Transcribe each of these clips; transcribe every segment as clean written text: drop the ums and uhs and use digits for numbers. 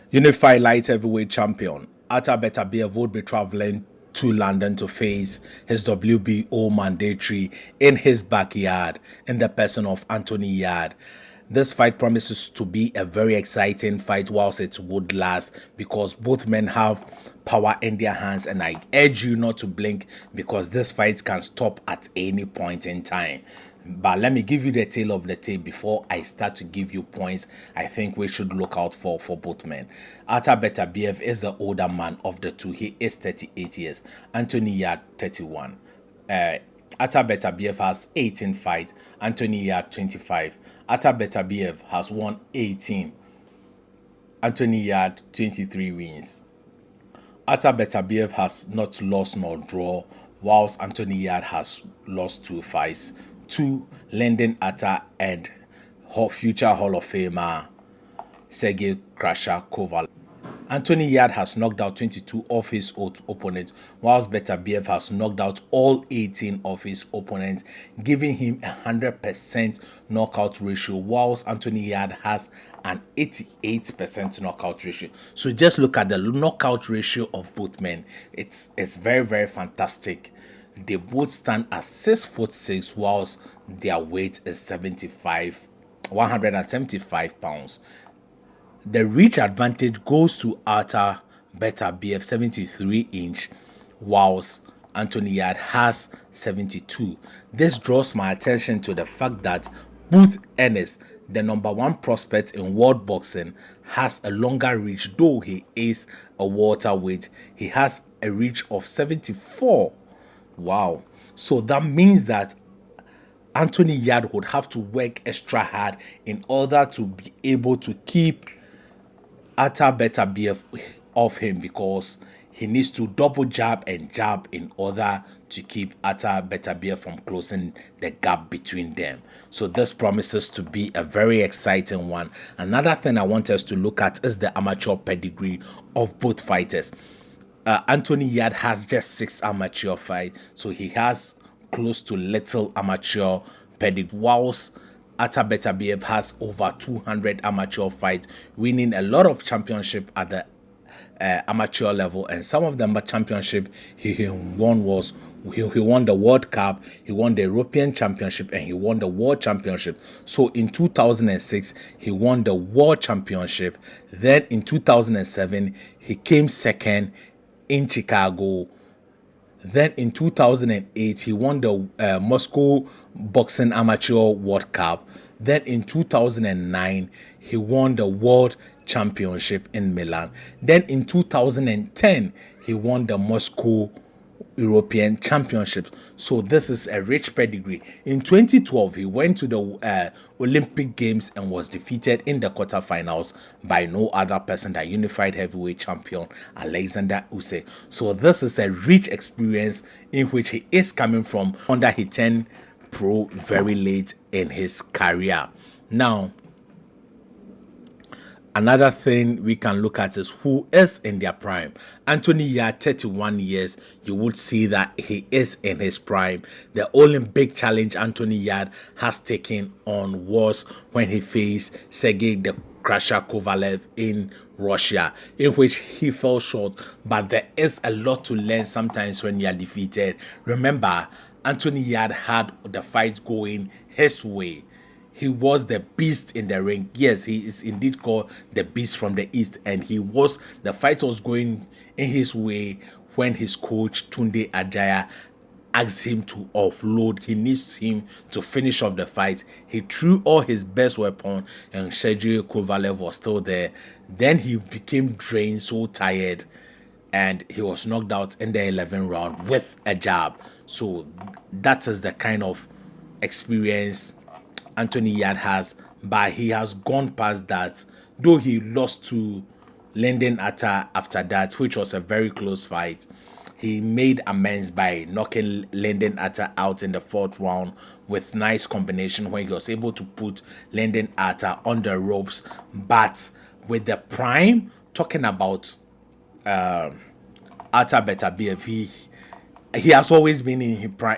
Unified light heavyweight champion Artur Beterbiev would be traveling to London to face his WBO mandatory in his backyard in the person of Anthony Yarde. This fight promises to be a very exciting fight whilst it would last because both men have power in their hands, and I urge you not to blink because this fight can stop at any point in time. But let me give you the tale of the tape before I start to give you points I think we should look out for both men. Artur Beterbiev is the older man of the two. He is 38 years. Anthony Yarde, 31. Artur Beterbiev has 18 fights. Anthony Yarde, 25. Artur Beterbiev has won 18. Anthony Yarde, 23 wins. Artur Beterbiev has not lost nor draw, whilst Anthony Yarde has lost two fights to Lyndon Artur and future Hall of Famer Sergey Krasha Kovalev. Anthony Yarde has knocked out 22 of his opponents, whilst Beterbiev has knocked out all 18 of his opponents, giving him a 100% knockout ratio, whilst Anthony Yarde has an 88% knockout ratio. So just look at the knockout ratio of both men. It's very, very fantastic. They both stand at 6'6", whilst their weight is 175 pounds. The reach advantage goes to Artur Beterbiev 73-inch, whilst Anthony Yarde has 72. This draws my attention to the fact that Booth Ennis, the number one prospect in world boxing, has a longer reach, though he is a welterweight. He has a reach of 74. Wow. So that means that Anthony Yarde would have to work extra hard in order to be able to keep Artur Beterbiev off him, because he needs to double jab and jab in order to keep Artur Beterbiev from closing the gap between them. So this promises to be a very exciting one. Another thing I want us to look at is the amateur pedigree of both fighters. Anthony Yarde has just 6 amateur fights, so he has close to little amateur pedigree, whilst Artur Beterbiev has over 200 amateur fights, winning a lot of championship at the amateur level, and some of them championship he won was he won the World Cup, he won the European Championship, and he won the World Championship. So in 2006 he won the World Championship. Then in 2007 he came second in Chicago. Then in 2008, he won the Moscow Boxing Amateur World Cup. Then in 2009, he won the World Championship in Milan. Then in 2010, he won the Moscow European Championship. So this is a rich pedigree. In 2012, he went to the Olympic Games and was defeated in the quarterfinals by no other person than unified heavyweight champion Alexander Usyk. So this is a rich experience in which he is coming from under he turned pro very late in his career. Now, another thing we can look at is who is in their prime. Anthony Yarde, 31 years, you would see that he is in his prime. The only big challenge Anthony Yarde has taken on was when he faced Sergey the Crusher Kovalev in Russia, in which he fell short. But there is a lot to learn sometimes when you are defeated. Remember, Anthony Yarde had the fight going his way. He was the beast in the ring. Yes, he is indeed called the beast from the east, and the fight was going in his way when his coach Tunde Ajaya asked him to offload. He needs him to finish off the fight. He threw all his best weapon, and Sergey Kovalev was still there. Then he became drained, so tired, and he was knocked out in the 11th round with a jab. So that is the kind of experience Anthony Yarde has, but he has gone past that, though he lost to Lyndon Artur after that, which was a very close fight. He made amends by knocking Lyndon Artur out in the 4th round with nice combination when he was able to put Lyndon Artur on the ropes. But with the prime, talking about Artur Beterbiev, he has always been in his prime.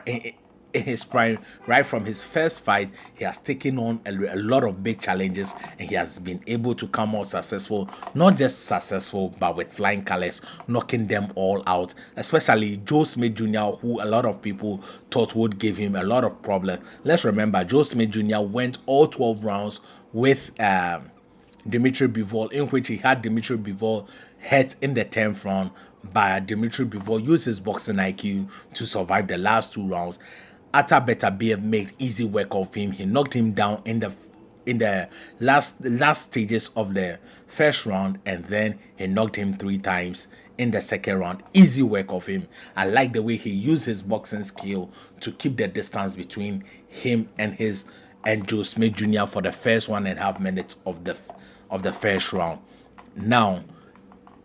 in his prime. Right from his first fight, he has taken on a lot of big challenges, and he has been able to come out successful. Not just successful, but with flying colors, knocking them all out. Especially Joe Smith Jr., who a lot of people thought would give him a lot of problems. Let's remember, Joe Smith Jr. went all 12 rounds with Dimitri Bivol, in which he had Dimitri Bivol hurt in the 10th round, but Dimitri Bivol used his boxing IQ to survive the last 2 rounds. Artur Beterbiev made easy work of him. He knocked him down in the last stages of the first round, and then he knocked him 3 times in the second round. Easy work of him. I like the way he used his boxing skill to keep the distance between him and Joe Smith Jr. for the first 1.5 minutes of the first round. Now,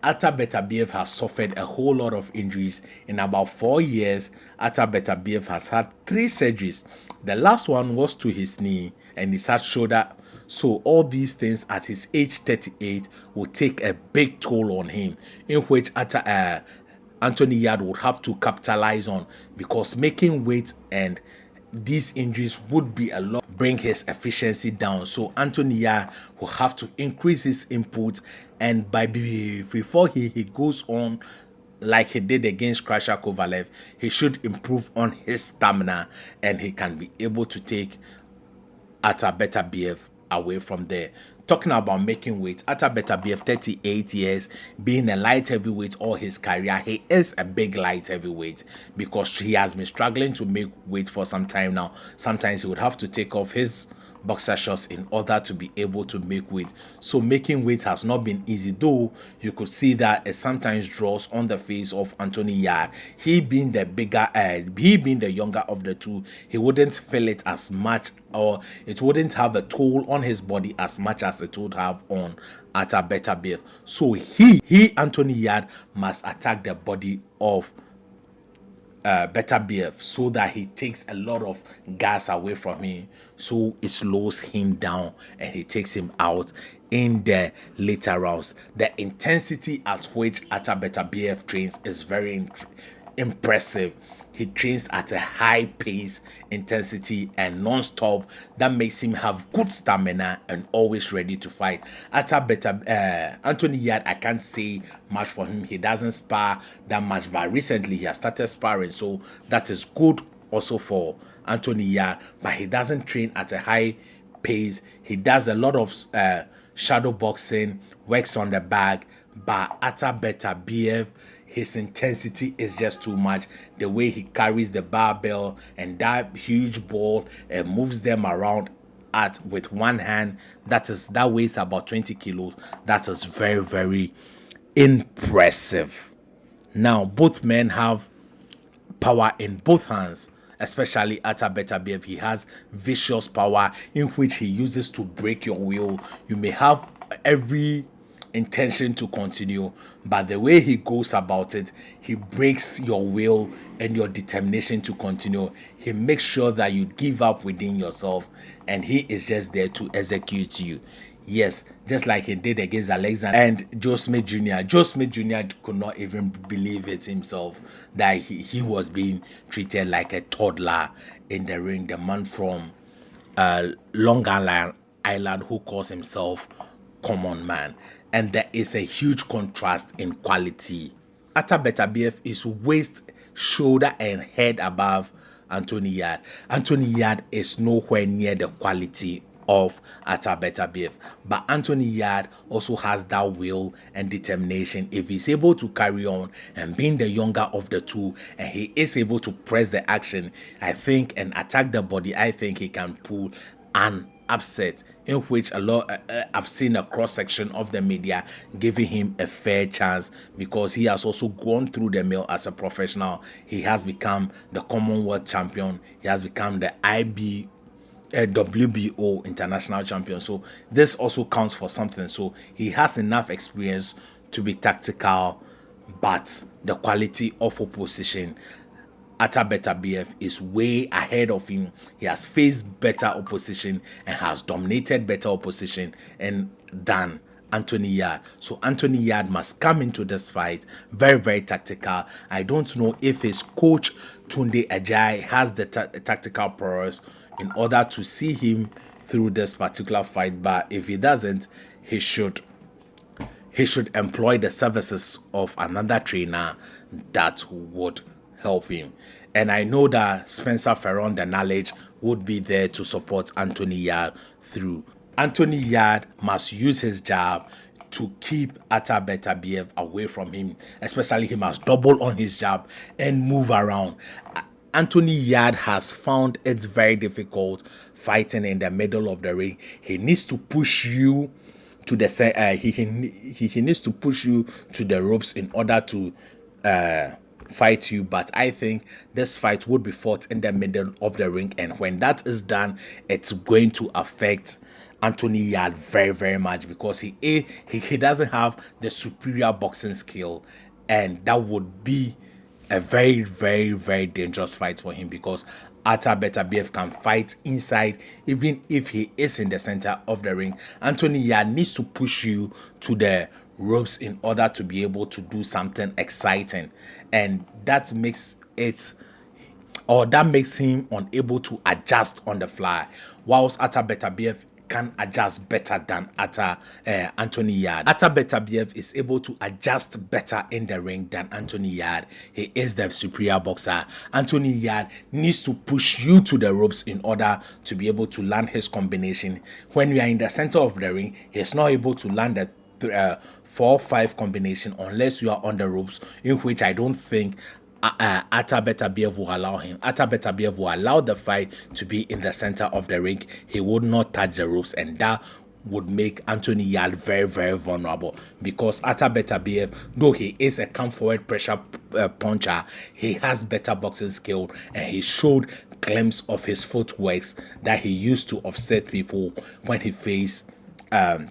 Artur Beterbiev has suffered a whole lot of injuries. In about 4 years, Artur Beterbiev has had 3 surgeries. The last one was to his knee and his shoulder. So all these things at his age 38 will take a big toll on him, in which Anthony Yarde would have to capitalize on, because making weight and these injuries would be a lot, bring his efficiency down. So Anthony Yarde will have to increase his input, and before he goes on like he did against Krasha Kovalev, he should improve on his stamina, and he can be able to take Artur Beterbiev away from there. Talking about making weight, Artur Beterbiev, 38 years, being a light heavyweight all his career, he is a big light heavyweight because he has been struggling to make weight for some time now. Sometimes he would have to take off his boxer shorts in order to be able to make weight. So making weight has not been easy, though you could see that it sometimes draws on the face of Anthony Yarde. He being the younger of the two, he wouldn't feel it as much, or it wouldn't have a toll on his body as much as it would have on Artur Beterbiev. So Anthony Yarde must attack the body of Beterbiev so that he takes a lot of gas away from him, so it slows him down and he takes him out in the later rounds. The intensity at which Artur Beterbiev trains is very impressive. He trains at a high pace, intensity, and non-stop. That makes him have good stamina and always ready to fight. Anthony Yarde, I can't say much for him. He doesn't spar that much, but recently he has started sparring, so that is good also for Anthony Yarde. But he doesn't train at a high pace. He does a lot of shadow boxing, works on the bag. But Artur Beterbiev, his intensity is just too much. The way he carries the barbell and that huge ball and moves them around with one hand, that weighs about 20 kilos. That is very, very impressive. Now, both men have power in both hands, especially Artur Beterbiev. He has vicious power in which he uses to break your will. You may have every intention to continue, but the way he goes about it, he breaks your will and your determination to continue. He makes sure that you give up within yourself, and he is just there to execute you. Yes, just like he did against Alexander and Joe Smith Jr. Joe Smith Jr. could not even believe it himself that he was being treated like a toddler in the ring. The man from Long Island who calls himself Common Man. And there is a huge contrast in quality. Artur Beterbiev is waist, shoulder, and head above Anthony Yarde. Anthony Yarde is nowhere near the quality of Artur Beterbiev. But Anthony Yarde also has that will and determination. If he's able to carry on and being the younger of the two, and he is able to press the action, I think, and attack the body, I think he can pull an upset in which I've seen a cross section of the media giving him a fair chance, because he has also gone through the mill as a professional. He has become the Commonwealth champion. He has become the WBO international champion. So this also counts for something. So he has enough experience to be tactical, but the quality of opposition, Artur Beterbiev is way ahead of him. He has faced better opposition and has dominated better opposition than Anthony Yarde. So Anthony Yarde must come into this fight very, very tactical. I don't know if his coach Tunde Ajayi has the tactical prowess in order to see him through this particular fight, but if he doesn't, he should employ the services of another trainer that would help him. And I know that Spencer Ferron, the knowledge, would be there to support Anthony Yarde through. Anthony Yarde must use his jab to keep Artur Beterbiev away from him. Especially he must double on his jab and move around. Anthony Yarde has found it very difficult fighting in the middle of the ring. He needs to push you to the he needs to push you to the ropes in order to fight you. But I think this fight would be fought in the middle of the ring, and when that is done, it's going to affect Anthony Yarde very, very much, because he doesn't have the superior boxing skill, and that would be a very, very, very dangerous fight for him, because Artur Beterbiev can fight inside even if he is in the center of the ring. Anthony Yarde needs to push you to the ropes in order to be able to do something exciting, and that makes him unable to adjust on the fly, whilst Artur Beterbiev can adjust better than Anthony Yarde. Artur Beterbiev is able to adjust better in the ring than Anthony Yarde. He is the superior boxer. Anthony Yarde needs to push you to the ropes in order to be able to land his combination. When you are in the center of the ring, he's not able to land the 4-5 combination unless you are on the ropes, in which I don't think Artur Beterbiev will allow him. Artur Beterbiev will allow the fight to be in the center of the ring. He would not touch the ropes, and that would make Anthony Yarde very, very vulnerable, because Artur Beterbiev, though he is a come forward pressure puncher, he has better boxing skill, and he showed glimpse of his footworks that he used to offset people when he faced Joe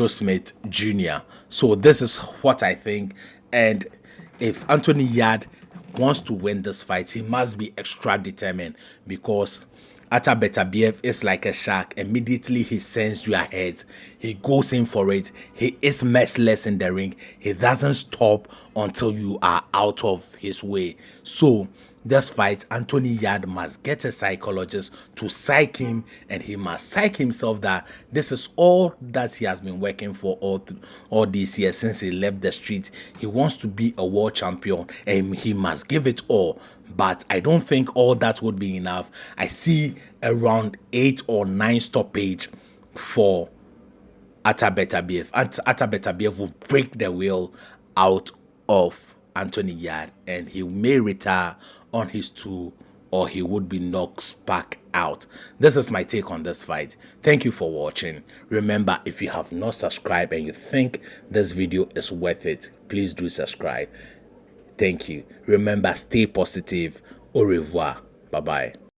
Smith Jr. So this is what I think, and if Anthony Yarde wants to win this fight, he must be extra determined, because Artur Beterbiev is like a shark. Immediately he sends you ahead, he goes in for it. He is merciless in the ring. He doesn't stop until you are out of his way. So this fight, Anthony Yarde must get a psychologist to psych him, and he must psych himself that this is all that he has been working for all these years since he left the street. He wants to be a world champion, and he must give it all. But I don't think all that would be enough. I see around 8 or 9 stoppage for Artur Beterbiev. Artur Beterbiev will break the will out of Anthony Yarde, and he may retire on his 2, or he would be knocked back out. This is my take on this fight. Thank you for watching. Remember, if you have not subscribed and you think this video is worth it, please do subscribe. Thank you. Remember, stay positive. Au revoir. Bye bye.